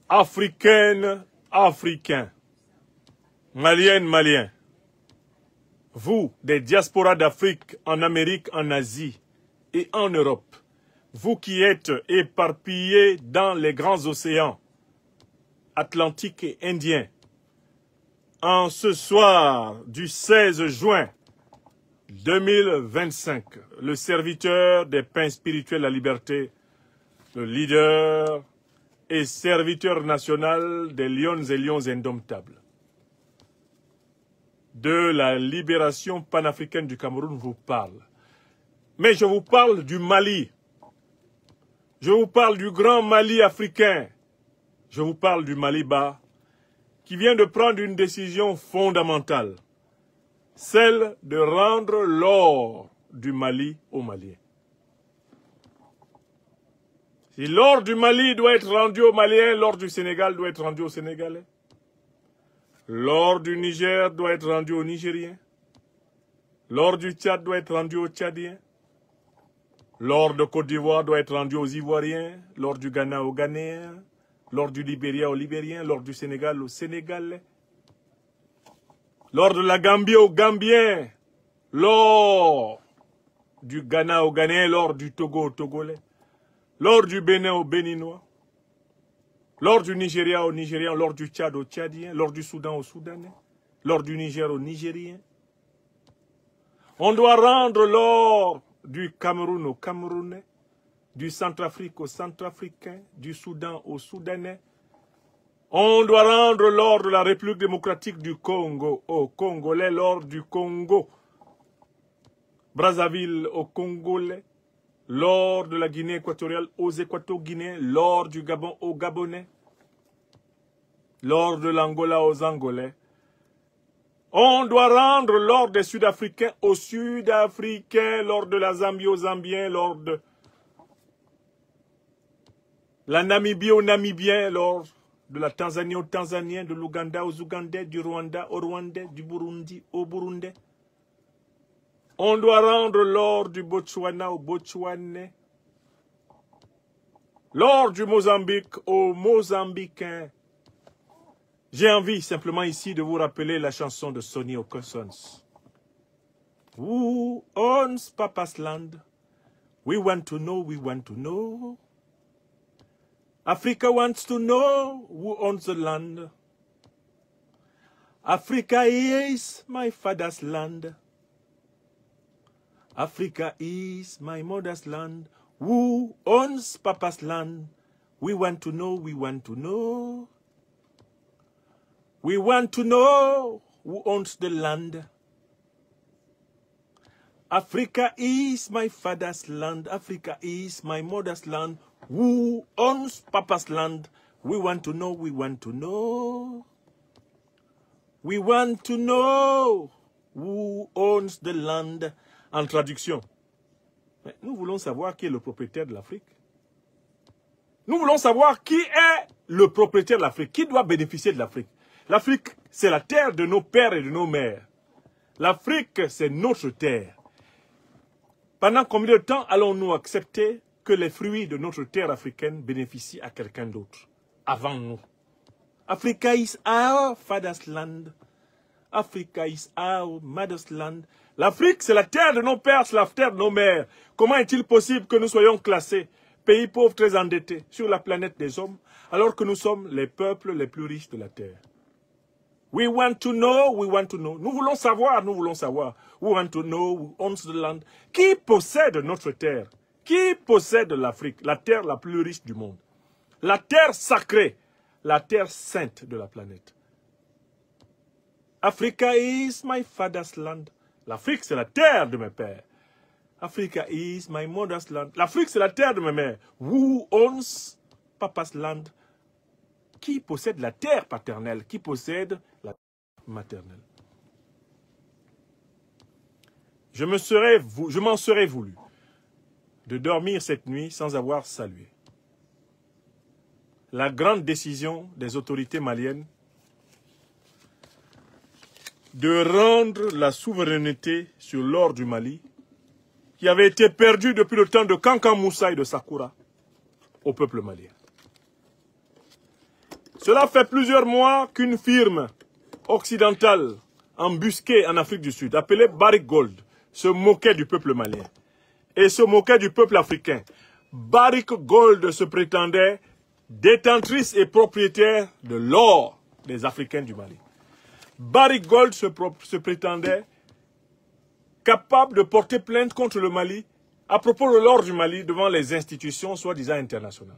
Africaines, Africains, Maliennes, Maliens, vous, des diasporas d'Afrique, en Amérique, en Asie et en Europe, vous qui êtes éparpillés dans les grands océans, Atlantique et Indien, en ce soir du 16 juin 2025, le serviteur des pains spirituels de la liberté, le leader et serviteur national des lions et lions indomptables, de la libération panafricaine du Cameroun vous parle. Mais je vous parle du Mali. Je vous parle du grand Mali africain. Je vous parle du Mali-Bas qui vient de prendre une décision fondamentale, celle de rendre l'or du Mali aux Maliens. Si l'or du Mali doit être rendu aux Maliens, l'or du Sénégal doit être rendu aux Sénégalais. L'or du Niger doit être rendu aux Nigériens. L'or du Tchad doit être rendu aux Tchadiens. L'or de Côte d'Ivoire doit être rendu aux Ivoiriens. L'or du Ghana aux Ghanéens. L'or du Libéria aux Libériens. L'or du Sénégal aux Sénégalais. L'or de la Gambie aux Gambiens. L'or du Ghana aux Ghanéens. L'or du Togo aux Togolais. L'or du Bénin aux Béninois. L'or du Nigeria aux Nigériens. L'or du Tchad aux Tchadiens. L'or du Soudan aux Soudanais. L'or du Niger aux Nigériens. On doit rendre l'or du Cameroun aux Camerounais, du Centrafrique aux Centrafricains, du Soudan aux Soudanais. On doit rendre l'or de la République démocratique du Congo aux Congolais, l'or du Congo, Brazzaville aux Congolais, l'or de la Guinée équatoriale aux Équato-Guinéens, l'or du Gabon aux Gabonais, l'or de l'Angola aux Angolais. On doit rendre l'or des Sud-Africains aux Sud-Africains, l'or de la Zambie aux Zambiens, l'or de la Namibie aux Namibiens, l'or de la Tanzanie aux Tanzaniens, de l'Ouganda aux Ougandais, du Rwanda aux Rwandais, du Burundi aux Burundais. On doit rendre l'or du Botswana aux Botswanais, l'or du Mozambique aux Mozambicains. J'ai envie simplement ici de vous rappeler la chanson de Sonny Okossons. Who owns Papa's land? We want to know, we want to know. Africa wants to know who owns the land. Africa is my father's land. Africa is my mother's land. Who owns Papa's land? We want to know, we want to know. We want to know who owns the land. Africa is my father's land. Africa is my mother's land. Who owns Papa's land? We want to know, we want to know. We want to know who owns the land. En traduction, nous voulons savoir qui est le propriétaire de l'Afrique. Nous voulons savoir qui est le propriétaire de l'Afrique, qui doit bénéficier de l'Afrique. L'Afrique, c'est la terre de nos pères et de nos mères. L'Afrique, c'est notre terre. Pendant combien de temps allons-nous accepter que les fruits de notre terre africaine bénéficient à quelqu'un d'autre, avant nous? Africa is our father's land. Africa is our mother's land. L'Afrique, c'est la terre de nos pères, c'est la terre de nos mères. Comment est-il possible que nous soyons classés, pays pauvres très endettés, sur la planète des hommes, alors que nous sommes les peuples les plus riches de la terre? We want to know, we want to know. Nous voulons savoir, nous voulons savoir. We want to know who owns the land. Qui possède notre terre? Qui possède l'Afrique, la terre la plus riche du monde? La terre sacrée, la terre sainte de la planète. Africa is my father's land. L'Afrique, c'est la terre de mes pères. Africa is my mother's land. L'Afrique, c'est la terre de mes mères. Who owns Papa's land? Qui possède la terre paternelle? Qui possède la terre maternelle? Je m'en serais voulu de dormir cette nuit sans avoir salué la grande décision des autorités maliennes de rendre la souveraineté sur l'or du Mali, qui avait été perdue depuis le temps de Kankan Moussa et de Sakura, au peuple malien. Cela fait plusieurs mois qu'une firme occidentale embusquée en Afrique du Sud, appelée Barrick Gold, se moquait du peuple malien et se moquait du peuple africain. Barrick Gold se prétendait détentrice et propriétaire de l'or des Africains du Mali. Barrick Gold se prétendait capable de porter plainte contre le Mali à propos de l'or du Mali devant les institutions soi-disant internationales.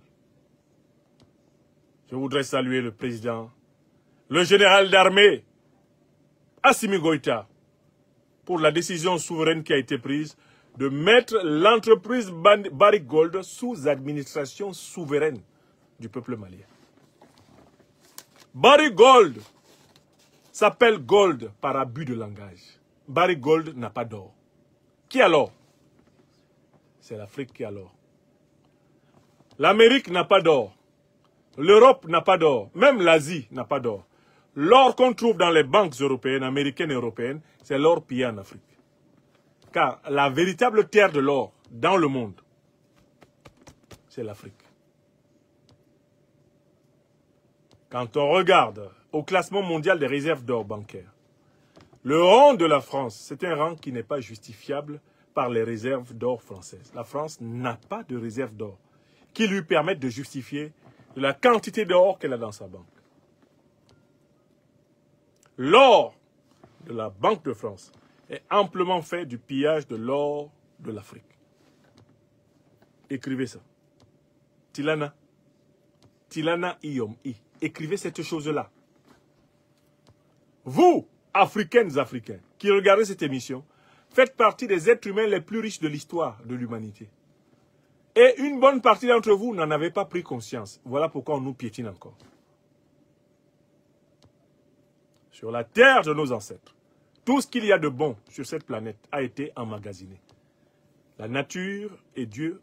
Je voudrais saluer le président, le général d'armée, Assimi Goïta, pour la décision souveraine qui a été prise de mettre l'entreprise Barrick Gold sous administration souveraine du peuple malien. Barrick Gold s'appelle Gold par abus de langage. Barrick Gold n'a pas d'or. Qui a l'or? C'est l'Afrique qui a l'or. L'Amérique n'a pas d'or. L'Europe n'a pas d'or. Même l'Asie n'a pas d'or. L'or qu'on trouve dans les banques européennes, américaines et européennes, c'est l'or pillé en Afrique. Car la véritable terre de l'or dans le monde, c'est l'Afrique. Quand on regarde au classement mondial des réserves d'or bancaires, le rang de la France, c'est un rang qui n'est pas justifiable par les réserves d'or françaises. La France n'a pas de réserves d'or qui lui permettent de justifier la quantité d'or qu'elle a dans sa banque. L'or de la Banque de France est amplement fait du pillage de l'or de l'Afrique. Écrivez ça. Tilana. Tilana Iyom I. Écrivez cette chose-là. Vous, Africaines, Africains, qui regardez cette émission, faites partie des êtres humains les plus riches de l'histoire de l'humanité. Et une bonne partie d'entre vous n'en avez pas pris conscience. Voilà pourquoi on nous piétine encore. Sur la terre de nos ancêtres, tout ce qu'il y a de bon sur cette planète a été emmagasiné. La nature et Dieu,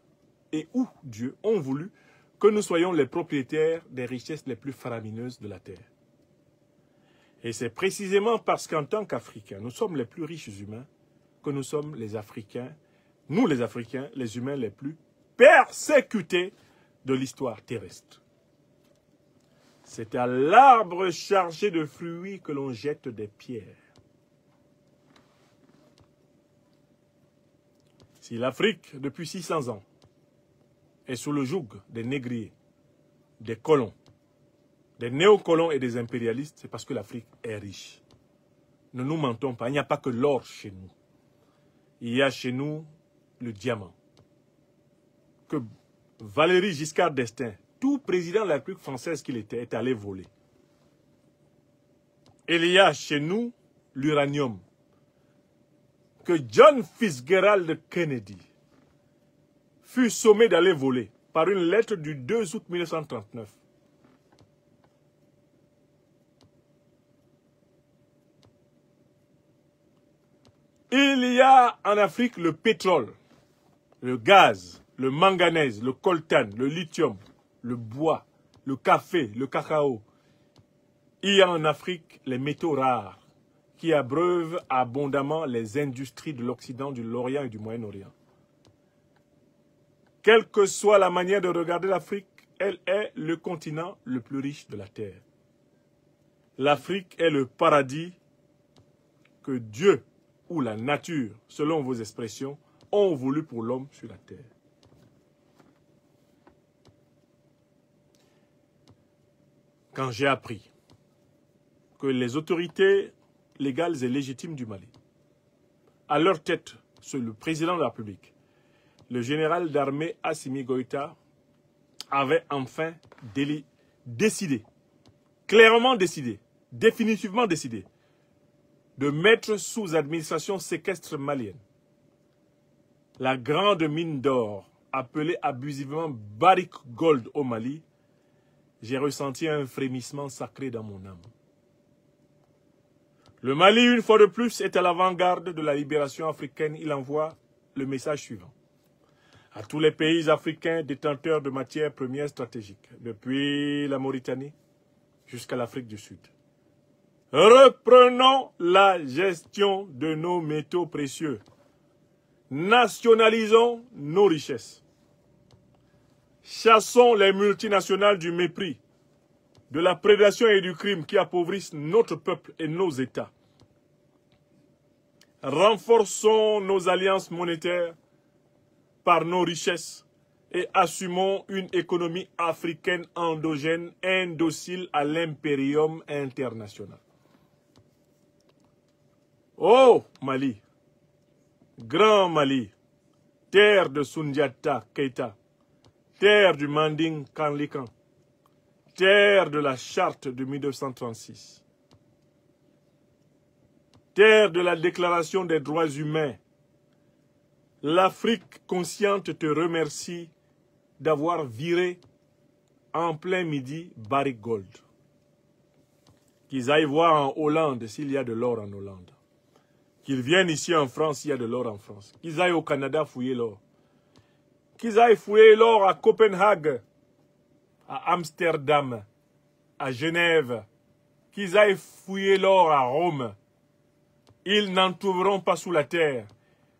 et où Dieu, ont voulu que nous soyons les propriétaires des richesses les plus faramineuses de la terre. Et c'est précisément parce qu'en tant qu'Africains, nous sommes les plus riches humains que nous sommes les Africains, nous les Africains, les humains les plus persécutés de l'histoire terrestre. C'est à l'arbre chargé de fruits que l'on jette des pierres. Si l'Afrique, depuis 600 ans, est sous le joug des négriers, des colons, des néocolons et des impérialistes, c'est parce que l'Afrique est riche. Ne nous mentons pas, il n'y a pas que l'or chez nous. Il y a chez nous le diamant. Que Valéry Giscard d'Estaing, tout président de la République française qu'il était, est allé voler. Il y a chez nous l'uranium. Que John Fitzgerald Kennedy fut sommé d'aller voler par une lettre du 2 août 1939. Il y a en Afrique le pétrole, le gaz, le manganèse, le coltan, le lithium, le bois, le café, le cacao. Il y a en Afrique les métaux rares qui abreuvent abondamment les industries de l'Occident, du Lorient et du Moyen-Orient. Quelle que soit la manière de regarder l'Afrique, elle est le continent le plus riche de la Terre. L'Afrique est le paradis que Dieu ou la nature, selon vos expressions, ont voulu pour l'homme sur la Terre. Quand j'ai appris que les autorités légales et légitimes du Mali, à leur tête, le président de la République, le général d'armée Assimi Goïta, avait enfin décidé, clairement décidé, définitivement décidé, de mettre sous administration séquestre malienne la grande mine d'or appelée abusivement Barrick Gold au Mali, j'ai ressenti un frémissement sacré dans mon âme. Le Mali, une fois de plus, est à l'avant-garde de la libération africaine. Il envoie le message suivant à tous les pays africains détenteurs de matières premières stratégiques, depuis la Mauritanie jusqu'à l'Afrique du Sud. Reprenons la gestion de nos métaux précieux. Nationalisons nos richesses. Chassons les multinationales du mépris. de la prédation et du crime qui appauvrissent notre peuple et nos États. Renforçons nos alliances monétaires par nos richesses et assumons une économie africaine endogène, indocile à l'impérium international. Oh Mali, grand Mali, terre de Soundiata Keita, terre du Manding Kanlikan, terre de la charte de 1936, terre de la déclaration des droits humains. L'Afrique consciente te remercie d'avoir viré en plein midi Barrick Gold. Qu'ils aillent voir en Hollande s'il y a de l'or en Hollande. Qu'ils viennent ici en France s'il y a de l'or en France. Qu'ils aillent au Canada fouiller l'or. Qu'ils aillent fouiller l'or à Copenhague, à Amsterdam, à Genève. Qu'ils aillent fouiller l'or à Rome. Ils n'en trouveront pas sous la terre,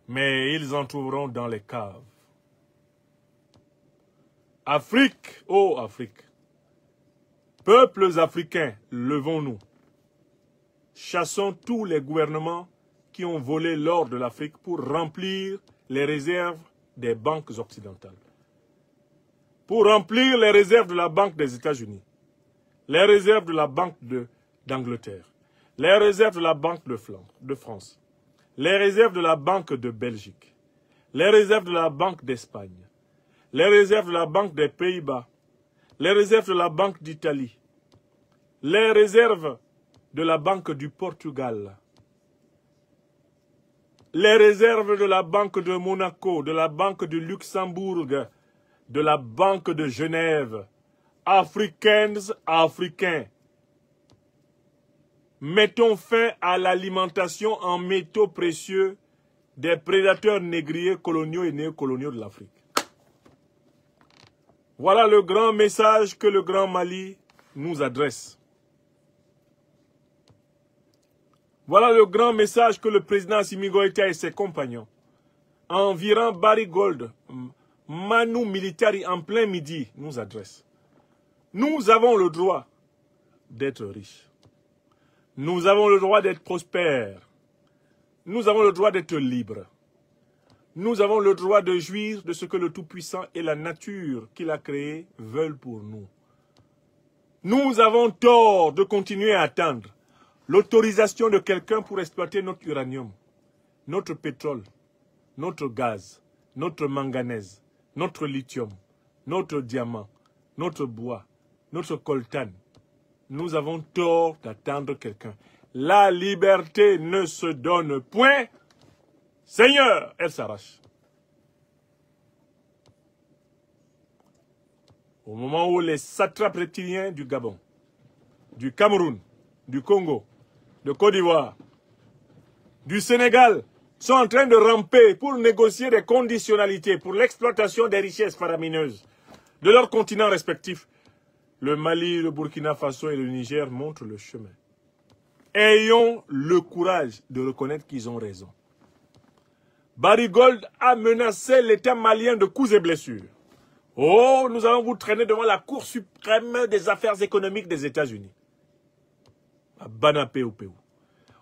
mais ils en trouveront dans les caves. Afrique, ô Afrique, peuples africains, levons-nous. Chassons tous les gouvernements qui ont volé l'or de l'Afrique pour remplir les réserves des banques occidentales. Pour remplir les réserves de la Banque des États-Unis, les réserves de la Banque d'Angleterre, les réserves de la Banque de France, les réserves de la Banque de Belgique, les réserves de la Banque d'Espagne, les réserves de la Banque des Pays-Bas, les réserves de la Banque d'Italie, les réserves de la Banque du Portugal, les réserves de la Banque de Monaco, de la Banque de Luxembourg, de la Banque de Genève, africaines, africains. Mettons fin à l'alimentation en métaux précieux des prédateurs négriers coloniaux et néocoloniaux de l'Afrique. Voilà le grand message que le Grand Mali nous adresse. Voilà le grand message que le président Assimi Goïta et ses compagnons, en virant Barrick Gold, Manu Militari en plein midi, nous adressent. Nous avons le droit d'être riches. Nous avons le droit d'être prospères. Nous avons le droit d'être libres. Nous avons le droit de jouir de ce que le Tout-Puissant et la nature qu'il a créée veulent pour nous. Nous avons tort de continuer à attendre l'autorisation de quelqu'un pour exploiter notre uranium, notre pétrole, notre gaz, notre manganèse, notre lithium, notre diamant, notre bois, notre coltan. Nous avons tort d'attendre quelqu'un. La liberté ne se donne point. Seigneur, elle s'arrache. Au moment où les satrapes reptiliens du Gabon, du Cameroun, du Congo, de Côte d'Ivoire, du Sénégal sont en train de ramper pour négocier des conditionnalités pour l'exploitation des richesses faramineuses de leurs continents respectifs, le Mali, le Burkina Faso et le Niger montrent le chemin. Ayons le courage de reconnaître qu'ils ont raison. Barrick Gold a menacé l'État malien de coups et blessures. Oh, nous allons vous traîner devant la Cour suprême des affaires économiques des États-Unis. À Banapé-Opéou.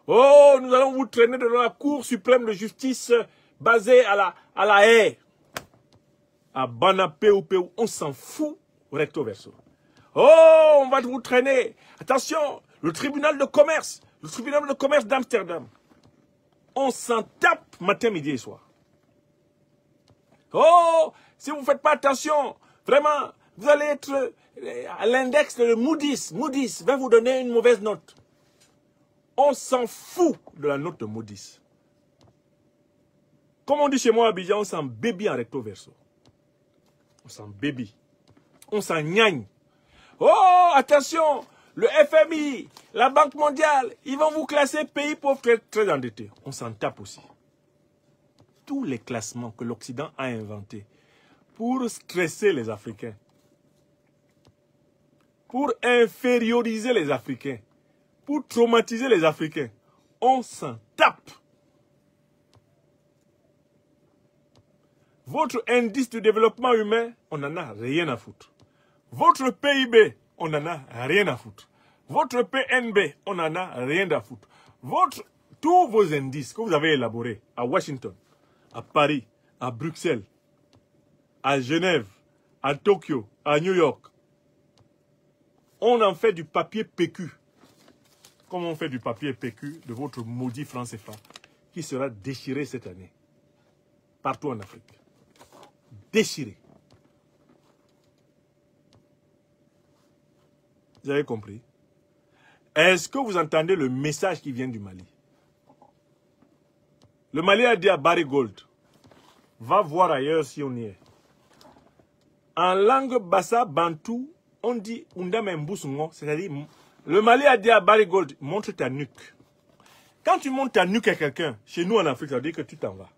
Oh, nous allons vous traîner devant la Cour suprême de justice basée à la Haye. À Banapé-Opéou, on s'en fout, recto verso. Oh, on va vous traîner. Attention, le tribunal de commerce d'Amsterdam. On s'en tape matin, midi et soir. Oh, si vous ne faites pas attention, vraiment, vous allez être à l'index de Moody's. Moody's va vous donner une mauvaise note. On s'en fout de la note de Moody's. Comme on dit chez moi à Abidjan, on s'en bébi en recto verso. On s'en bébi. On s'en gnagne. Oh, attention, le FMI, la Banque mondiale, ils vont vous classer pays pauvre très, très endetté. On s'en tape aussi. Tous les classements que l'Occident a inventés pour stresser les Africains, pour inférioriser les Africains, pour traumatiser les Africains, on s'en tape. Votre indice de développement humain, on n'en a rien à foutre. Votre PIB, on n'en a rien à foutre. Votre PNB, on n'en a rien à foutre. Tous vos indices que vous avez élaborés à Washington, à Paris, à Bruxelles, à Genève, à Tokyo, à New York, on en fait du papier PQ. Comme on fait du papier PQ de votre maudit franc CFA, qui sera déchiré cette année, partout en Afrique. Déchiré. Vous avez compris? Est-ce que vous entendez le message qui vient du Mali? Le Mali a dit à Barry Gold, va voir ailleurs si on y est. En langue bassa bantou, on dit Undamembousungo, c'est-à-dire, le Mali a dit à Barry Gold, montre ta nuque. Quand tu montes ta nuque à quelqu'un, chez nous en Afrique, ça veut dire que tu t'en vas.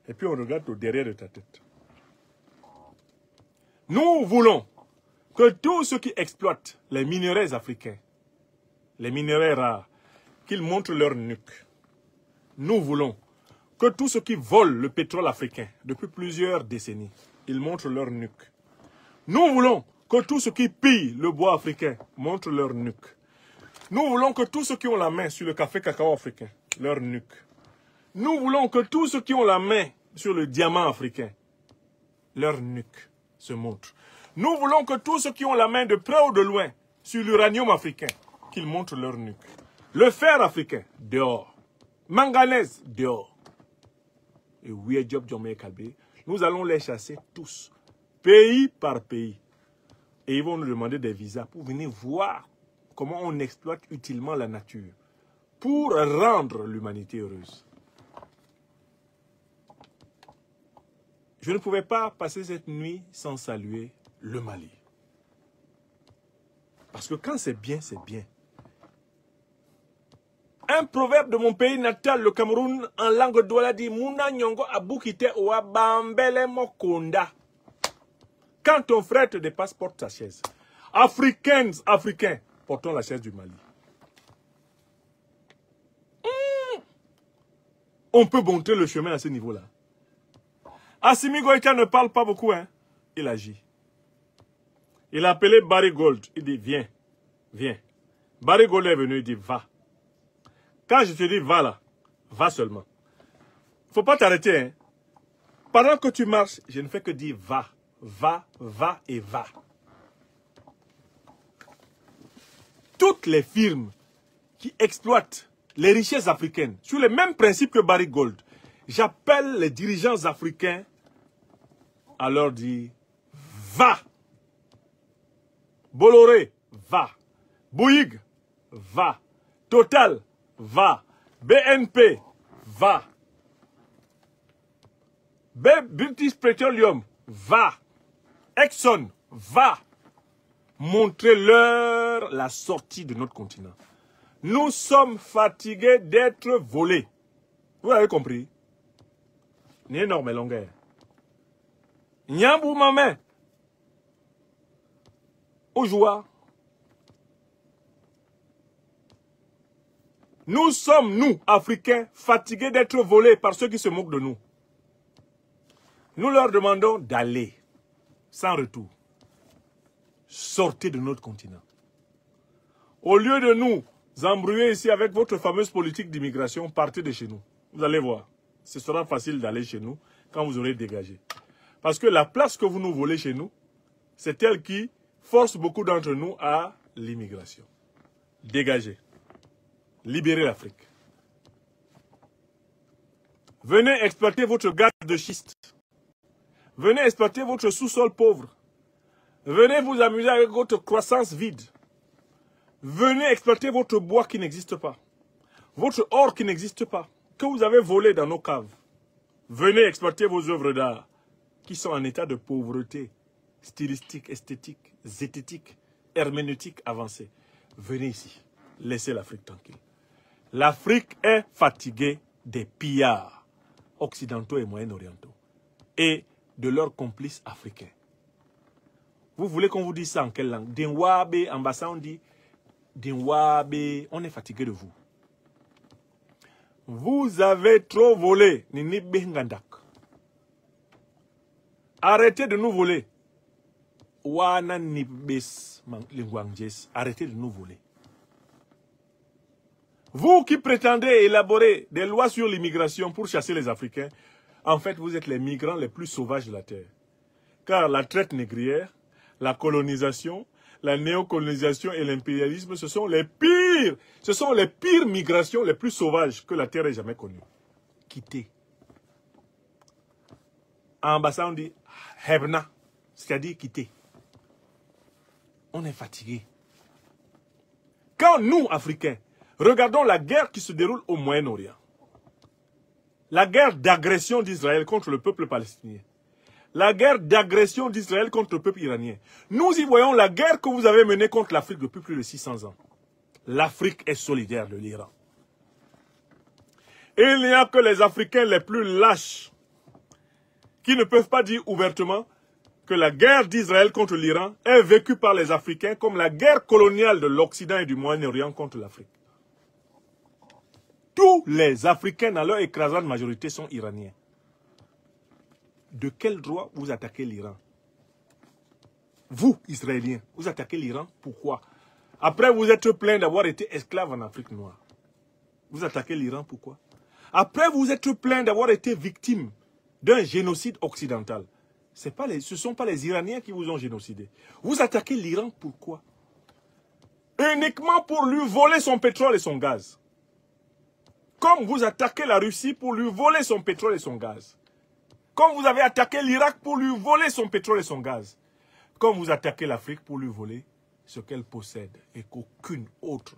Et puis on regarde au derrière de ta tête. Nous voulons que tous ceux qui exploitent les minerais africains, les minerais rares, qu'ils montrent leur nuque. Nous voulons que tous ceux qui volent le pétrole africain depuis plusieurs décennies, ils montrent leur nuque. Nous voulons que tous ceux qui pillent le bois africain montrent leur nuque. Nous voulons que tous ceux qui ont la main sur le café cacao africain, leur nuque. Nous voulons que tous ceux qui ont la main sur le diamant africain, leur nuque se montre. Nous voulons que tous ceux qui ont la main de près ou de loin sur l'uranium africain, qu'ils montrent leur nuque. Le fer africain, dehors. Manganèse, dehors. Et oui, Job Jomé Kalbé, nous allons les chasser tous, pays par pays. Et ils vont nous demander des visas pour venir voir comment on exploite utilement la nature, pour rendre l'humanité heureuse. Je ne pouvais pas passer cette nuit sans saluer le Mali. Parce que quand c'est bien, c'est bien. Un proverbe de mon pays natal, le Cameroun, en langue douala dit Muna nyongo abukite oa bambele mokonda. Quand ton frère te dépasse, porte ta chaise. Africains, portons la chaise du Mali. On peut montrer le chemin à ce niveau-là. Assimi Goïta ne parle pas beaucoup, hein. Il agit. Il a appelé Barry Gold. Il dit, viens, viens. Barry Gold est venu, il dit, va. Quand je te dis, va là, va seulement. Il ne faut pas t'arrêter, hein. Pendant que tu marches, je ne fais que dire, va, va, va et va. Toutes les firmes qui exploitent les richesses africaines, sur les mêmes principes que Barry Gold, j'appelle les dirigeants africains à leur dire, va. Bolloré, va. Bouygues, va. Total, va. BNP, va. British Petroleum, va. Exxon, va. Montrez-leur la sortie de notre continent. Nous sommes fatigués d'être volés. Vous avez compris? Ni énorme longueur. Nyambou maman. Ojoua. Nous sommes, nous, Africains, fatigués d'être volés par ceux qui se moquent de nous. Nous leur demandons d'aller, sans retour. Sortez de notre continent. Au lieu de nous embrouiller ici avec votre fameuse politique d'immigration, partez de chez nous. Vous allez voir, ce sera facile d'aller chez nous quand vous aurez dégagé. Parce que la place que vous nous volez chez nous, c'est elle qui force beaucoup d'entre nous à l'immigration. Dégagez. Libérez l'Afrique. Venez exploiter votre gaz de schiste. Venez exploiter votre sous-sol pauvre. Venez vous amuser avec votre croissance vide. Venez exploiter votre bois qui n'existe pas. Votre or qui n'existe pas. Que vous avez volé dans nos caves. Venez exploiter vos œuvres d'art qui sont en état de pauvreté stylistique, esthétique, zététique, herméneutique avancée. Venez ici. Laissez l'Afrique tranquille. L'Afrique est fatiguée des pillards occidentaux et moyen-orientaux et de leurs complices africains. Vous voulez qu'on vous dise ça en quelle langue? Dinwabe, ambassade, on dit Dinwabe, on est fatigué de vous. Vous avez trop volé. Nini Bengandak. Arrêtez de nous voler. Arrêtez de nous voler. Vous qui prétendez élaborer des lois sur l'immigration pour chasser les Africains, en fait, vous êtes les migrants les plus sauvages de la Terre. Car la traite négrière, la colonisation, la néocolonisation et l'impérialisme, ce sont les pires migrations les plus sauvages que la Terre ait jamais connues. Quittez. En ambassade, on dit hebna, c'est-à-dire quitter. On est fatigué. Quand nous, Africains, regardons la guerre qui se déroule au Moyen-Orient, la guerre d'agression d'Israël contre le peuple palestinien, la guerre d'agression d'Israël contre le peuple iranien, nous y voyons la guerre que vous avez menée contre l'Afrique depuis plus de 600 ans. L'Afrique est solidaire de l'Iran. Et il n'y a que les Africains les plus lâches qui ne peuvent pas dire ouvertement que la guerre d'Israël contre l'Iran est vécue par les Africains comme la guerre coloniale de l'Occident et du Moyen-Orient contre l'Afrique. Tous les Africains, dans leur écrasante majorité, sont iraniens. De quel droit vous attaquez l'Iran? Vous, Israéliens, vous attaquez l'Iran, pourquoi? Après vous êtes plein d'avoir été esclaves en Afrique noire. Vous attaquez l'Iran, pourquoi? Après vous êtes plein d'avoir été victime d'un génocide occidental. Ce ne sont pas les Iraniens qui vous ont génocidé. Vous attaquez l'Iran, pourquoi? Uniquement pour lui voler son pétrole et son gaz. Comme vous attaquez la Russie pour lui voler son pétrole et son gaz. Comme vous avez attaqué l'Irak pour lui voler son pétrole et son gaz. Comme vous attaquez l'Afrique pour lui voler ce qu'elle possède et qu'aucune autre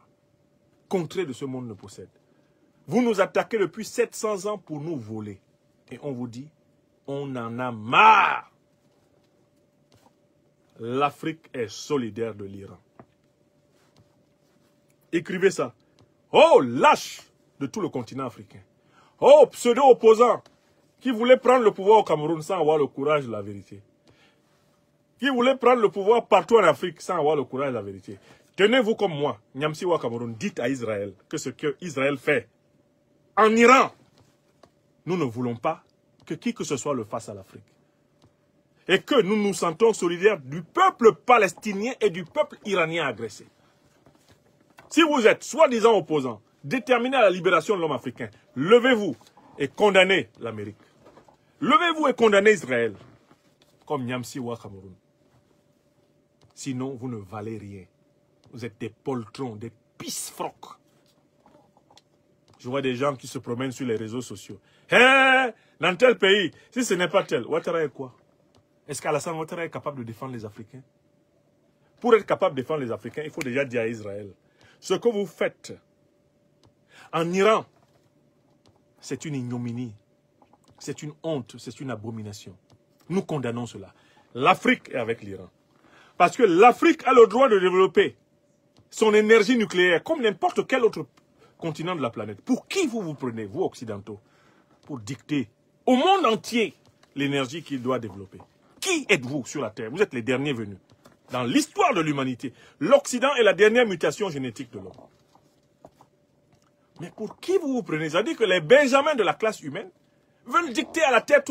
contrée de ce monde ne possède. Vous nous attaquez depuis 700 ans pour nous voler. Et on vous dit, on en a marre. L'Afrique est solidaire de l'Iran. Écrivez ça. Oh, lâche de tout le continent africain. Oh, pseudo-opposant qui voulait prendre le pouvoir au Cameroun sans avoir le courage de la vérité. Qui voulait prendre le pouvoir partout en Afrique sans avoir le courage de la vérité. Tenez-vous comme moi, Nyamsi Wa Cameroun, dites à Israël que ce qu'Israël fait en Iran, nous ne voulons pas que qui que ce soit le fasse à l'Afrique. Et que nous nous sentons solidaires du peuple palestinien et du peuple iranien agressé. Si vous êtes soi-disant opposants, déterminés à la libération de l'homme africain, levez-vous et condamnez l'Amérique. Levez-vous et condamnez Israël, comme Nyamsi Wa Cameroun. Sinon, vous ne valez rien. Vous êtes des poltrons, des pisse-frocs. Je vois des gens qui se promènent sur les réseaux sociaux. Hey, dans tel pays, si ce n'est pas tel, Ouattara est quoi? Est-ce qu'Alassane Ouattara est capable de défendre les Africains? Pour être capable de défendre les Africains, il faut déjà dire à Israël, ce que vous faites en Iran, c'est une ignominie, c'est une honte, c'est une abomination. Nous condamnons cela. L'Afrique est avec l'Iran. Parce que l'Afrique a le droit de développer son énergie nucléaire comme n'importe quel autre continent de la planète. Pour qui vous vous prenez, vous occidentaux, pour dicter au monde entier l'énergie qu'il doit développer? Qui êtes-vous sur la Terre? Vous êtes les derniers venus. Dans l'histoire de l'humanité, l'Occident est la dernière mutation génétique de l'homme. Mais pour qui vous vous prenez? C'est-à-dire que les benjamins de la classe humaine veulent dicter à la Terre,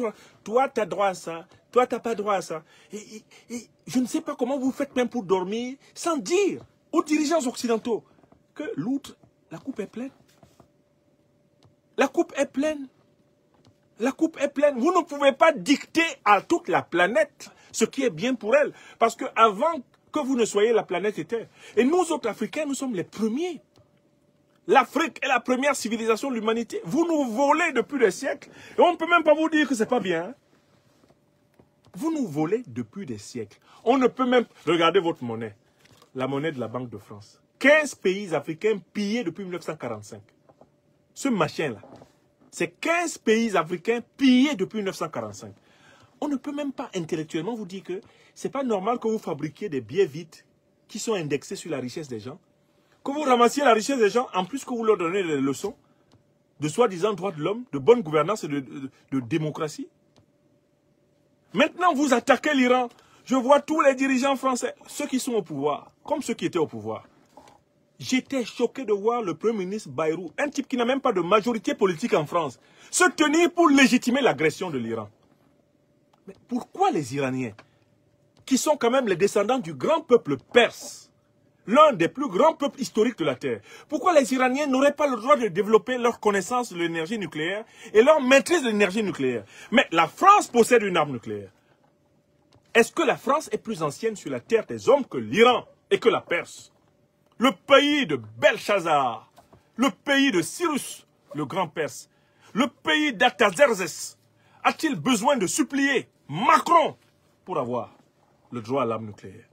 toi tu as droit à ça, toi tu n'as pas droit à ça. Et je ne sais pas comment vous faites même pour dormir sans dire aux dirigeants occidentaux que l'outre, la coupe est pleine. La coupe est pleine. La coupe est pleine. Vous ne pouvez pas dicter à toute la planète ce qui est bien pour elle. Parce que avant que vous ne soyez la planète Terre, et nous autres Africains, nous sommes les premiers. L'Afrique est la première civilisation de l'humanité. Vous nous volez depuis des siècles. Et on ne peut même pas vous dire que ce n'est pas bien. Vous nous volez depuis des siècles. On ne peut même... Regardez votre monnaie. La monnaie de la Banque de France. 15 pays africains pillés depuis 1945. Ce machin-là. C'est 15 pays africains pillés depuis 1945. On ne peut même pas intellectuellement vous dire que ce n'est pas normal que vous fabriquiez des billets vides qui sont indexés sur la richesse des gens. Que vous ramassiez la richesse des gens, en plus que vous leur donnez des leçons de soi-disant droits de l'homme, de bonne gouvernance et de démocratie. Maintenant, vous attaquez l'Iran. Je vois tous les dirigeants français, ceux qui sont au pouvoir, comme ceux qui étaient au pouvoir. J'étais choqué de voir le Premier ministre Bayrou, un type qui n'a même pas de majorité politique en France, se tenir pour légitimer l'agression de l'Iran. Mais pourquoi les Iraniens, qui sont quand même les descendants du grand peuple perse, l'un des plus grands peuples historiques de la Terre. Pourquoi les Iraniens n'auraient pas le droit de développer leur connaissance de l'énergie nucléaire et leur maîtrise de l'énergie nucléaire? Mais la France possède une arme nucléaire. Est-ce que la France est plus ancienne sur la terre des hommes que l'Iran et que la Perse? Le pays de Belshazzar, le pays de Cyrus, le grand Perse, le pays d'Artaxerxès, a-t-il besoin de supplier Macron pour avoir le droit à l'arme nucléaire?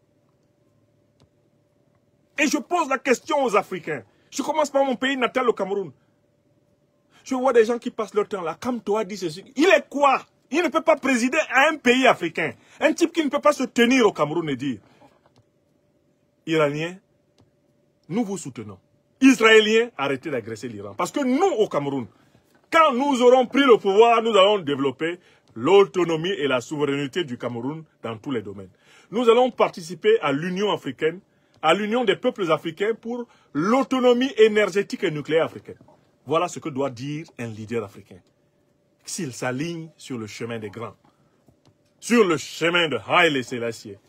Et je pose la question aux Africains. Je commence par mon pays natal, le Cameroun. Je vois des gens qui passent leur temps là. Kamtoa dit ceci. Il est quoi? Il ne peut pas présider à un pays africain. Un type qui ne peut pas se tenir au Cameroun et dire: Iraniens, nous vous soutenons. Israéliens, arrêtez d'agresser l'Iran. Parce que nous, au Cameroun, quand nous aurons pris le pouvoir, nous allons développer l'autonomie et la souveraineté du Cameroun dans tous les domaines. Nous allons participer à l'Union africaine, à l'Union des peuples africains pour l'autonomie énergétique et nucléaire africaine. Voilà ce que doit dire un leader africain s'il s'aligne sur le chemin des grands, sur le chemin de Haïlé Sélassié,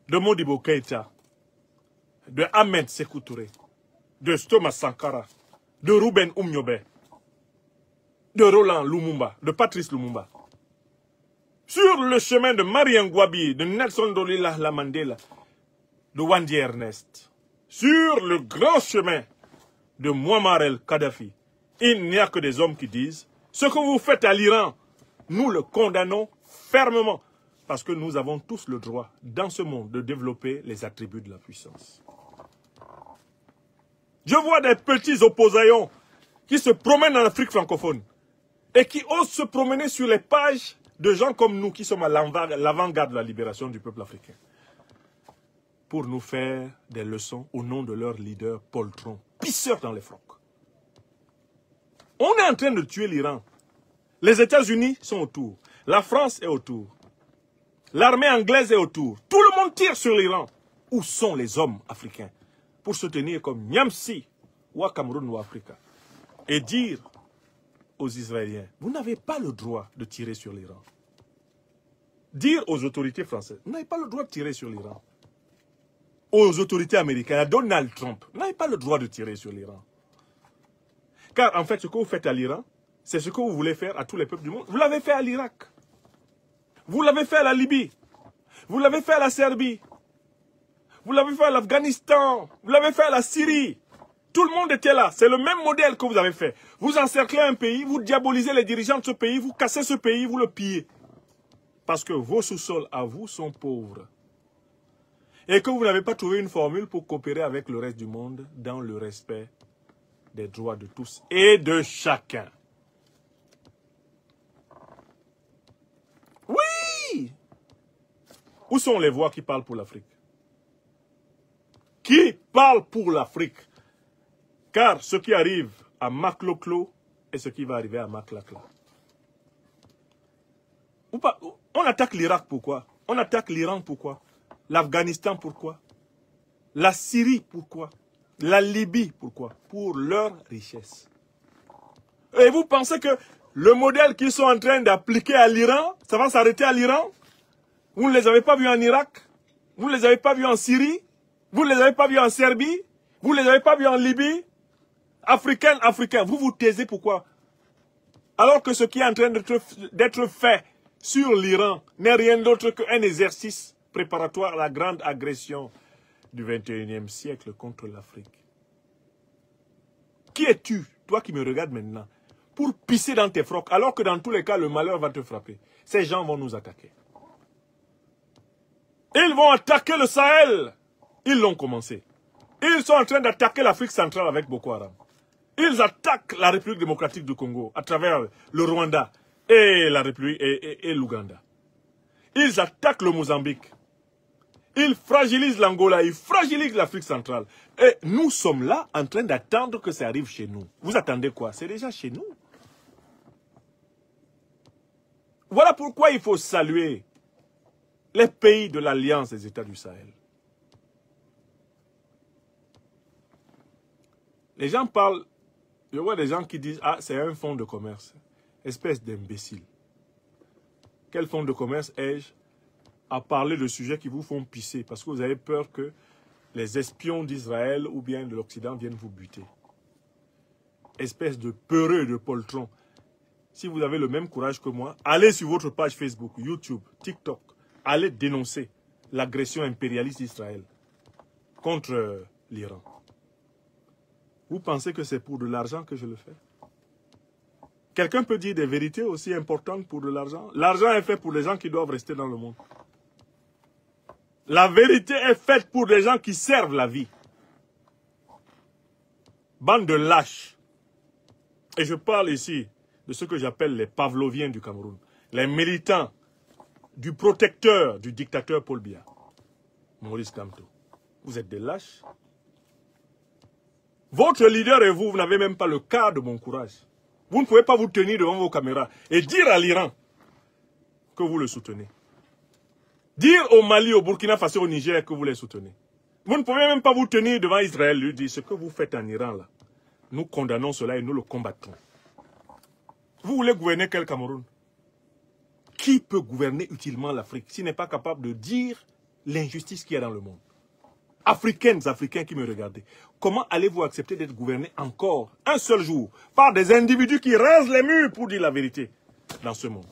de Modibo Keïta, de Ahmed Sékou Touré, de Thomas Sankara, de Ruben Oumniobe, de Roland Lumumba, de Patrice Lumumba, sur le chemin de Marie Ngouabi, de Nelson Dolila Mandela, de Wandi Ernest, sur le grand chemin de Muammar el-Kadhafi. Il n'y a que des hommes qui disent: ce que vous faites à l'Iran, nous le condamnons fermement, parce que nous avons tous le droit, dans ce monde, de développer les attributs de la puissance. Je vois des petits opposants qui se promènent en Afrique francophone et qui osent se promener sur les pages de gens comme nous qui sommes à l'avant-garde de la libération du peuple africain pour nous faire des leçons au nom de leur leader poltron, pisseur dans les frocs. On est en train de tuer l'Iran. Les États-Unis sont autour. La France est autour. L'armée anglaise est autour. Tout le monde tire sur l'Iran. Où sont les hommes africains pour se tenir comme Niamsi ou à Cameroun ou Africa et dire aux Israéliens: vous n'avez pas le droit de tirer sur l'Iran. Dire aux autorités françaises: vous n'avez pas le droit de tirer sur l'Iran. Aux autorités américaines, à Donald Trump: vous n'avez pas le droit de tirer sur l'Iran. Car en fait, ce que vous faites à l'Iran, c'est ce que vous voulez faire à tous les peuples du monde. Vous l'avez fait à l'Irak. Vous l'avez fait à la Libye. Vous l'avez fait à la Serbie. Vous l'avez fait à l'Afghanistan. Vous l'avez fait à la Syrie. Tout le monde était là. C'est le même modèle que vous avez fait. Vous encerclez un pays, vous diabolisez les dirigeants de ce pays, vous cassez ce pays, vous le pillez. Parce que vos sous-sols à vous sont pauvres. Et que vous n'avez pas trouvé une formule pour coopérer avec le reste du monde dans le respect des droits de tous et de chacun. Oui! Où sont les voix qui parlent pour l'Afrique? Qui parle pour l'Afrique? Car ce qui arrive à Makloklo est ce qui va arriver à Maklakla. On attaque l'Irak pourquoi? On attaque l'Iran pourquoi? L'Afghanistan pourquoi? La Syrie pourquoi? La Libye pourquoi? Pour leur richesse. Et vous pensez que le modèle qu'ils sont en train d'appliquer à l'Iran, ça va s'arrêter à l'Iran? Vous ne les avez pas vus en Irak? Vous ne les avez pas vus en Syrie? Vous ne les avez pas vus en Serbie? Vous ne les avez pas vus en Libye? Africains, vous vous taisez pourquoi? Alors que ce qui est en train d'être fait sur l'Iran n'est rien d'autre qu'un exercice préparatoire à la grande agression du 21e siècle contre l'Afrique. Qui es-tu, toi qui me regardes maintenant, pour pisser dans tes frocs, alors que dans tous les cas, le malheur va te frapper? Ces gens vont nous attaquer. Ils vont attaquer le Sahel. Ils l'ont commencé. Ils sont en train d'attaquer l'Afrique centrale avec Boko Haram. Ils attaquent la République démocratique du Congo à travers le Rwanda et la République et l'Ouganda. Ils attaquent le Mozambique. Ils fragilisent l'Angola, ils fragilisent l'Afrique centrale. Et nous sommes là en train d'attendre que ça arrive chez nous. Vous attendez quoi? C'est déjà chez nous. Voilà pourquoi il faut saluer les pays de l'Alliance des États du Sahel. Les gens parlent, je vois des gens qui disent: ah, c'est un fonds de commerce. Espèce d'imbécile. Quel fonds de commerce ai-je? à parler de sujets qui vous font pisser parce que vous avez peur que les espions d'Israël ou bien de l'Occident viennent vous buter. Espèce de peureux de poltron. Si vous avez le même courage que moi, allez sur votre page Facebook, YouTube, TikTok. Allez dénoncer l'agression impérialiste d'Israël contre l'Iran. Vous pensez que c'est pour de l'argent que je le fais? Quelqu'un peut dire des vérités aussi importantes pour de l'argent? L'argent est fait pour les gens qui doivent rester dans le monde. La vérité est faite pour des gens qui servent la vie. Bande de lâches. Et je parle ici de ce que j'appelle les Pavloviens du Cameroun. Les militants du protecteur du dictateur Paul Biya. Maurice Kamto. Vous êtes des lâches. Votre leader et vous, vous n'avez même pas le quart de mon courage. Vous ne pouvez pas vous tenir devant vos caméras et dire à l'Iran que vous le soutenez. Dire au Mali, au Burkina Faso, au Niger que vous les soutenez. Vous ne pouvez même pas vous tenir devant Israël et lui dire ce que vous faites en Iran là. Nous condamnons cela et nous le combattrons. Vous voulez gouverner quel Cameroun? Qui peut gouverner utilement l'Afrique s'il n'est pas capable de dire l'injustice qu'il y a dans le monde? Africains qui me regardez, comment allez-vous accepter d'être gouverné encore un seul jour par des individus qui rasent les murs pour dire la vérité dans ce monde?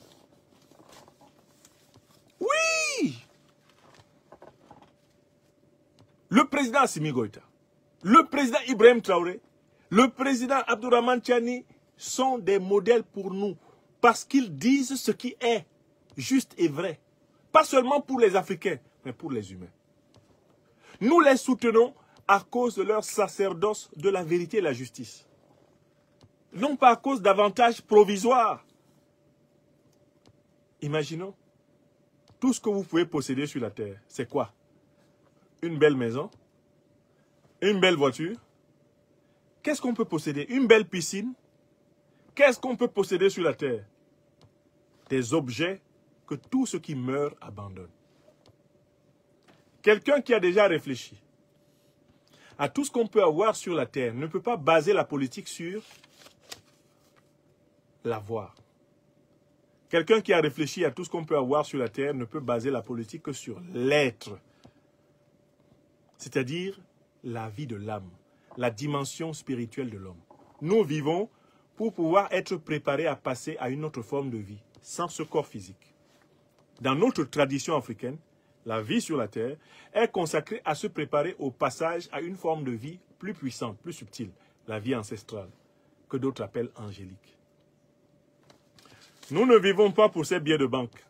Oui! Le président Assimi Goïta, le président Ibrahim Traoré, le président Abdourahmane Tiani sont des modèles pour nous parce qu'ils disent ce qui est juste et vrai. Pas seulement pour les Africains, mais pour les humains. Nous les soutenons à cause de leur sacerdoce de la vérité et la justice. Non pas à cause d'avantages provisoires. Imaginons, tout ce que vous pouvez posséder sur la terre, c'est quoi? Une belle maison? Une belle voiture? Qu'est-ce qu'on peut posséder? Une belle piscine? Qu'est-ce qu'on peut posséder sur la terre? Des objets que tout ce qui meurt abandonne. Quelqu'un qui a déjà réfléchi à tout ce qu'on peut avoir sur la terre ne peut pas baser la politique sur l'avoir. Quelqu'un qui a réfléchi à tout ce qu'on peut avoir sur la terre ne peut baser la politique que sur l'être. C'est-à-dire la vie de l'âme, la dimension spirituelle de l'homme. Nous vivons pour pouvoir être préparés à passer à une autre forme de vie, sans ce corps physique. Dans notre tradition africaine, la vie sur la terre est consacrée à se préparer au passage à une forme de vie plus puissante, plus subtile, la vie ancestrale, que d'autres appellent angélique. Nous ne vivons pas pour ces billets de banque.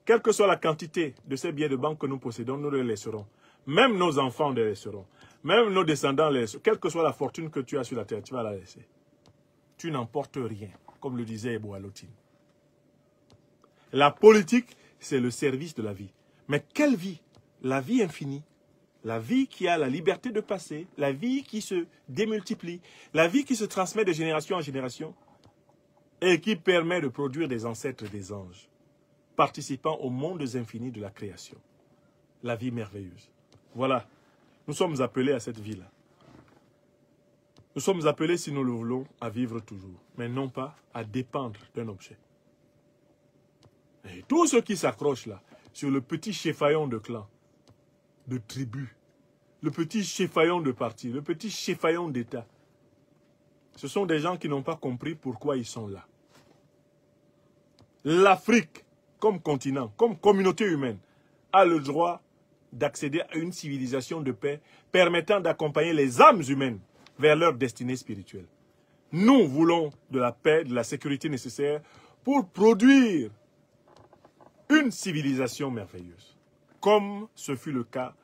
Quelle que soit la quantité de ces billets de banque que nous possédons, nous les laisserons. Même nos enfants les laisseront. Même nos descendants les laisseront. Quelle que soit la fortune que tu as sur la terre, tu vas la laisser. Tu n'emportes rien, comme le disait Ebo Alotine. La politique, c'est le service de la vie. Mais quelle vie? La vie infinie. La vie qui a la liberté de passer. La vie qui se démultiplie. La vie qui se transmet de génération en génération. Et qui permet de produire des ancêtres des anges. Participant aux mondes infinis de la création. La vie merveilleuse. Voilà. Nous sommes appelés à cette vie-là. Nous sommes appelés, si nous le voulons, à vivre toujours. Mais non pas à dépendre d'un objet. Et tous ceux qui s'accrochent là, sur le petit cheffaillon de clan, de tribu, le petit cheffaillon de parti, le petit cheffaillon d'État. Ce sont des gens qui n'ont pas compris pourquoi ils sont là. L'Afrique, comme continent, comme communauté humaine, a le droit d'accéder à une civilisation de paix permettant d'accompagner les âmes humaines vers leur destinée spirituelle. Nous voulons de la paix, de la sécurité nécessaire pour produire une civilisation merveilleuse, comme ce fut le cas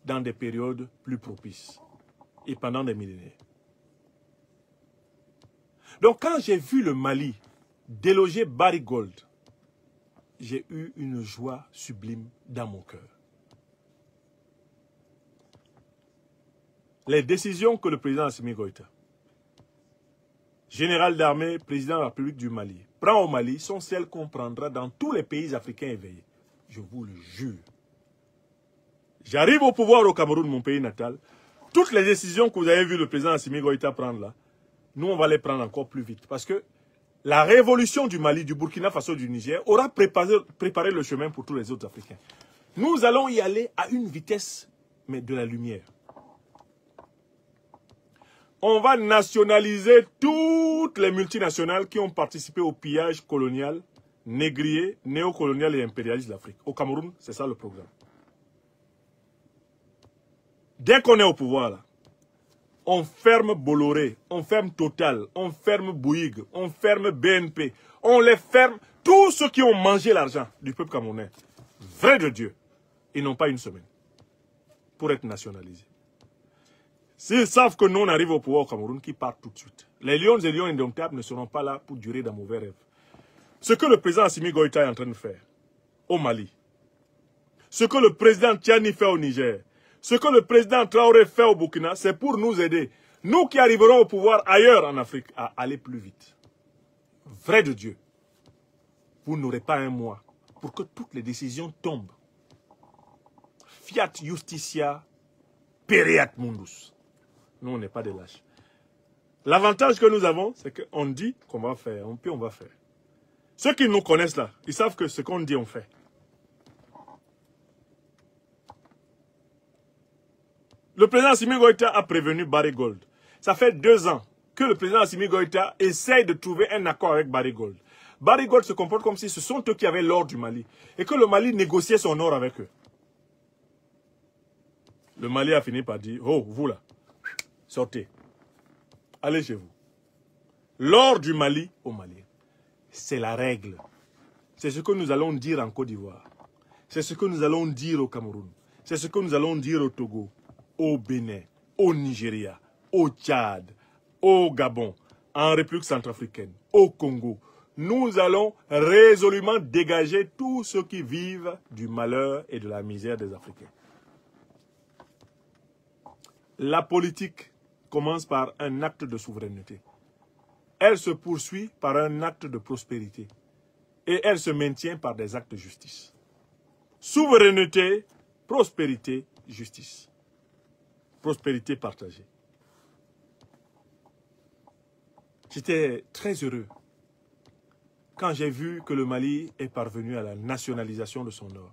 dans des périodes plus propices et pendant des millénaires. Donc quand j'ai vu le Mali déloger Barry Gold, j'ai eu une joie sublime dans mon cœur. Les décisions que le président Assimi Goïta, général d'armée, président de la République du Mali, prend au Mali sont celles qu'on prendra dans tous les pays africains éveillés. Je vous le jure. J'arrive au pouvoir au Cameroun, mon pays natal. Toutes les décisions que vous avez vu le président Assimi Goïta prendre là, nous on va les prendre encore plus vite. Parce que la révolution du Mali, du Burkina Faso, du Niger aura préparé le chemin pour tous les autres Africains. Nous allons y aller à une vitesse, mais de la lumière. On va nationaliser toutes les multinationales qui ont participé au pillage colonial, négrier, néocolonial et impérialiste de l'Afrique. Au Cameroun, c'est ça le programme. Dès qu'on est au pouvoir, là, on ferme Bolloré, on ferme Total, on ferme Bouygues, on ferme BNP, on les ferme, tous ceux qui ont mangé l'argent du peuple camerounais. Vrai de Dieu, ils n'ont pas une semaine pour être nationalisés. S'ils savent que nous, on arrive au pouvoir au Cameroun, qu'ils partent tout de suite. Les lions et lions indomptables ne seront pas là pour durer dans mauvais rêves. Ce que le président Assimi Goïta est en train de faire au Mali, ce que le président Tchani fait au Niger, ce que le président Traoré fait au Burkina, c'est pour nous aider. Nous qui arriverons au pouvoir ailleurs en Afrique, à aller plus vite. Vrai de Dieu, vous n'aurez pas un mois pour que toutes les décisions tombent. Fiat justitia pereat mundus. Nous, on n'est pas des lâches. L'avantage que nous avons, c'est qu'on dit qu'on va faire, puis on va faire. Ceux qui nous connaissent là, ils savent que ce qu'on dit, on fait. Le président Assimi Goïta a prévenu Barry Gold. Ça fait 2 ans que le président Assimi Goïta essaye de trouver un accord avec Barry Gold. Barry Gold se comporte comme si ce sont eux qui avaient l'or du Mali et que le Mali négociait son or avec eux. Le Mali a fini par dire, oh, vous là, sortez, allez chez vous. L'or du Mali au Mali, c'est la règle. C'est ce que nous allons dire en Côte d'Ivoire. C'est ce que nous allons dire au Cameroun. C'est ce que nous allons dire au Togo, au Bénin, au Nigeria, au Tchad, au Gabon, en République centrafricaine, au Congo. Nous allons résolument dégager tous ceux qui vivent du malheur et de la misère des Africains. La politique commence par un acte de souveraineté. Elle se poursuit par un acte de prospérité. Et elle se maintient par des actes de justice. Souveraineté, prospérité, justice. Prospérité partagée. J'étais très heureux quand j'ai vu que le Mali est parvenu à la nationalisation de son or.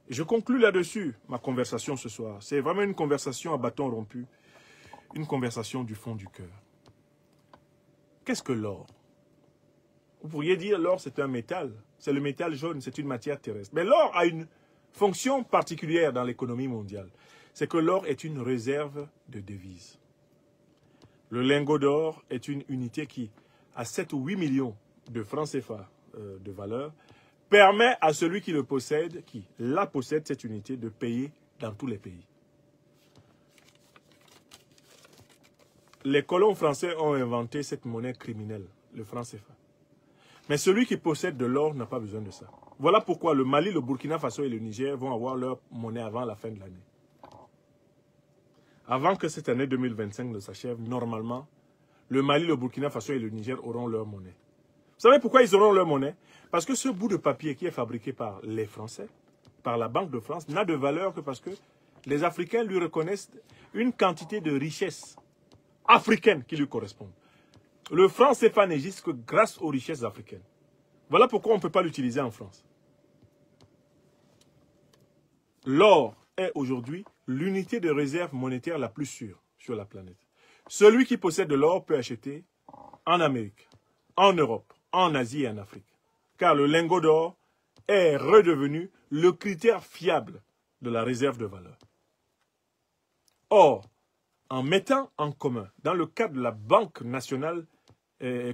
Et je conclus là-dessus ma conversation ce soir. C'est vraiment une conversation à bâton rompu, une conversation du fond du cœur. Qu'est-ce que l'or? Vous pourriez dire l'or c'est un métal, c'est le métal jaune, c'est une matière terrestre. Mais l'or a une fonction particulière dans l'économie mondiale. C'est que l'or est une réserve de devises. Le lingot d'or est une unité qui, à 7 ou 8 millions de francs CFA de valeur, permet à celui qui le possède, qui la possède, cette unité, de payer dans tous les pays. Les colons français ont inventé cette monnaie criminelle, le franc CFA. Mais celui qui possède de l'or n'a pas besoin de ça. Voilà pourquoi le Mali, le Burkina Faso et le Niger vont avoir leur monnaie avant la fin de l'année. Avant que cette année 2025 ne s'achève, normalement, le Mali, le Burkina Faso et le Niger auront leur monnaie. Vous savez pourquoi ils auront leur monnaie? Parce que ce bout de papier qui est fabriqué par les Français, par la Banque de France, n'a de valeur que parce que les Africains lui reconnaissent une quantité de richesses africaines qui lui correspondent. Le franc CFA n'existe que grâce aux richesses africaines. Voilà pourquoi on ne peut pas l'utiliser en France. L'or est aujourd'hui l'unité de réserve monétaire la plus sûre sur la planète. Celui qui possède de l'or peut acheter en Amérique, en Europe, en Asie et en Afrique. Car le lingot d'or est redevenu le critère fiable de la réserve de valeur. Or, en mettant en commun, dans le cadre de la Banque nationale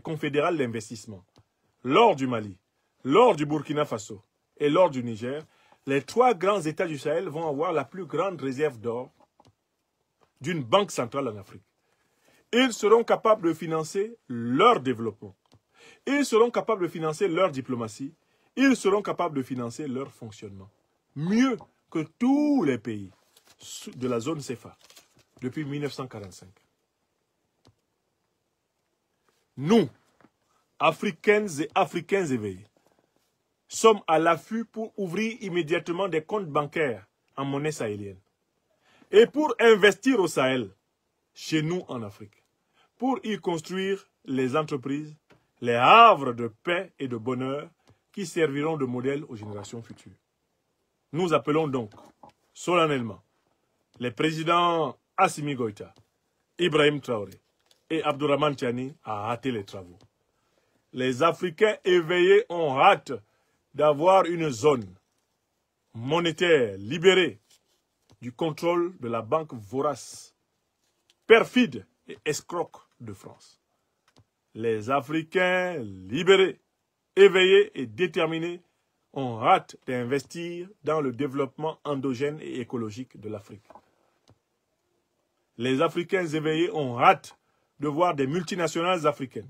confédérale d'investissement, l'or du Mali, l'or du Burkina Faso et l'or du Niger, les 3 grands États du Sahel vont avoir la plus grande réserve d'or d'une banque centrale en Afrique. Ils seront capables de financer leur développement. Ils seront capables de financer leur diplomatie. Ils seront capables de financer leur fonctionnement. Mieux que tous les pays de la zone CFA depuis 1945. Nous, Africaines et Africains éveillés, sommes à l'affût pour ouvrir immédiatement des comptes bancaires en monnaie sahélienne. Et pour investir au Sahel, chez nous en Afrique, pour y construire les entreprises, les havres de paix et de bonheur qui serviront de modèle aux générations futures. Nous appelons donc solennellement les présidents Assimi Goïta, Ibrahim Traoré et Abdourahmane Tiani à hâter les travaux. Les Africains éveillés ont hâte d'avoir une zone monétaire libérée du contrôle de la banque vorace, perfide et escroque de France. Les Africains libérés, éveillés et déterminés ont hâte d'investir dans le développement endogène et écologique de l'Afrique. Les Africains éveillés ont hâte de voir des multinationales africaines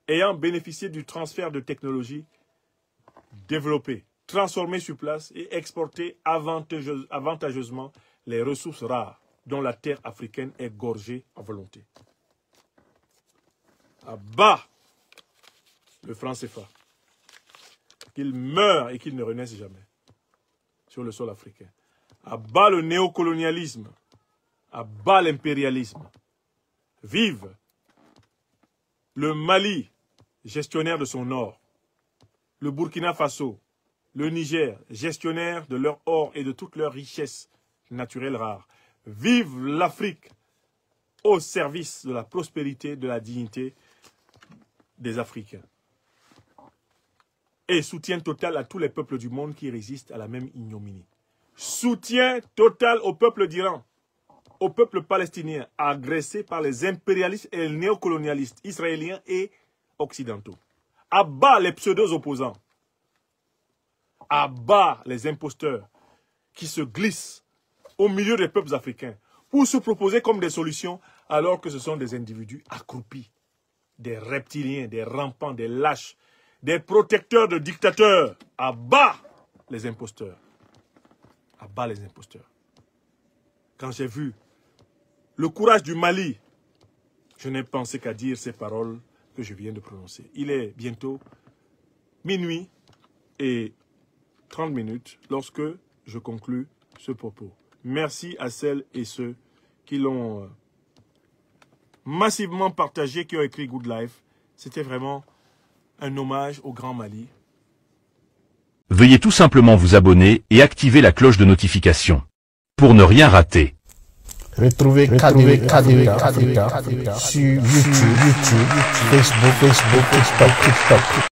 ayant bénéficié du transfert de technologies développées, transformées sur place et exportées avantageusement les ressources rares dont la terre africaine est gorgée à volonté. À bas le franc CFA, qu'il meure et qu'il ne renaisse jamais sur le sol africain. À bas le néocolonialisme, à bas l'impérialisme. Vive le Mali, gestionnaire de son or, le Burkina Faso, le Niger, gestionnaire de leur or et de toutes leurs richesses naturelles rares. Vive l'Afrique au service de la prospérité, de la dignité des Africains. Et soutien total à tous les peuples du monde qui résistent à la même ignominie. Soutien total au peuple d'Iran, au peuple palestinien agressé par les impérialistes et les néocolonialistes israéliens et occidentaux. À bas les pseudo-opposants. À bas les imposteurs qui se glissent au milieu des peuples africains pour se proposer comme des solutions alors que ce sont des individus accroupis, des reptiliens, des rampants, des lâches, des protecteurs de dictateurs. À bas les imposteurs. À bas les imposteurs. Quand j'ai vu le courage du Mali, je n'ai pensé qu'à dire ces paroles que je viens de prononcer. Il est bientôt minuit et 30 minutes lorsque je conclus ce propos. Merci à celles et ceux qui l'ont massivement partagé, qui ont écrit Good Life. C'était vraiment un hommage au Grand Mali. Veuillez tout simplement vous abonner et activer la cloche de notification pour ne rien rater. Retrouvez KDW Africa sur YouTube, Facebook, TikTok.